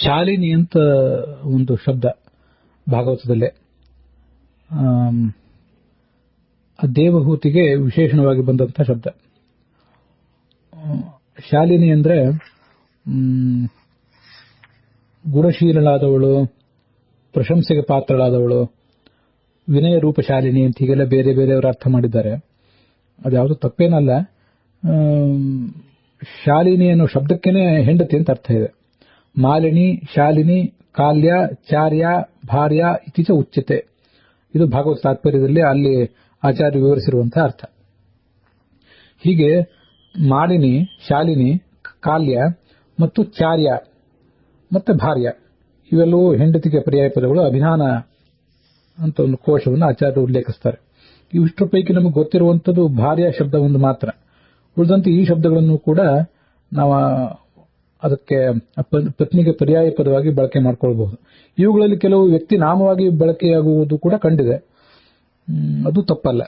ಶಾಲಿನಿ ಅಂತ ಒಂದು ಶಬ್ದ ಭಾಗವತದಲ್ಲೇ ದೇವಹೂತಿಗೆ ವಿಶೇಷಣವಾಗಿ ಬಂದಂತಹ ಶಬ್ದ. ಶಾಲಿನಿ ಅಂದ್ರೆ ಗುಣಶೀಲಳಾದವಳು, ಪ್ರಶಂಸೆಗೆ ಪಾತ್ರಳಾದವಳು, ವಿನಯ ರೂಪ ಶಾಲಿನಿ ಅಂತ ಹೀಗೆಲ್ಲ ಬೇರೆ ಬೇರೆಯವರು ಅರ್ಥ ಮಾಡಿದ್ದಾರೆ. ಅದ್ಯಾವುದು ತಪ್ಪೇನಲ್ಲ. ಶಾಲಿನಿ ಅನ್ನೋ ಶಬ್ದಕ್ಕೇನೆ ಹೆಂಡತಿ ಅಂತ ಅರ್ಥ ಇದೆ. ಮಾಲಿನಿ, ಶಾಲಿನಿ, ಕಾಲ್ಯ, ಚಾರ್ಯ, ಭಾರ್ಯ ಇತ್ತೀಚ ಉಚ್ಯತೆ. ಇದು ಭಾಗವತ ತಾತ್ಪರ್ಯದಲ್ಲಿ ಅಲ್ಲಿ ಆಚಾರ್ಯ ವಿವರಿಸಿರುವಂತಹ ಅರ್ಥ. ಹೀಗೆ ಮಾಲಿನಿ, ಶಾಲಿನಿ, ಕಾಲ್ಯ ಮತ್ತು ಚಾರ್ಯ ಮತ್ತೆ ಭಾರ್ಯ ಇವೆಲ್ಲವೂ ಹೆಂಡತಿಗೆ ಪರ್ಯಾಯ ಪದಗಳು. ಅಭಿಧಾನ ಅಂತ ಒಂದು ಕೋಶವನ್ನು ಆಚಾರ್ಯರು ಉಲ್ಲೇಖಿಸ್ತಾರೆ. ಇವಿಷ್ಟರ ಪೈಕಿ ನಮಗೆ ಗೊತ್ತಿರುವಂಥದ್ದು ಭಾರ್ಯ ಶಬ್ದ ಒಂದು ಮಾತ್ರ. ಉಳಿದಂತೆ ಈ ಶಬ್ದಗಳನ್ನು ಕೂಡ ನಾವು ಅದಕ್ಕೆ ಪತ್ನಿಗೆ ಪರ್ಯಾಯ ಪದವಾಗಿ ಬಳಕೆ ಮಾಡಿಕೊಳ್ಳಬಹುದು. ಇವುಗಳಲ್ಲಿ ಕೆಲವು ವ್ಯಕ್ತಿ ನಾಮವಾಗಿ ಬಳಕೆಯಾಗುವುದು ಕೂಡ ಕಂಡಿದೆ. ಅದು ತಪ್ಪಲ್ಲ.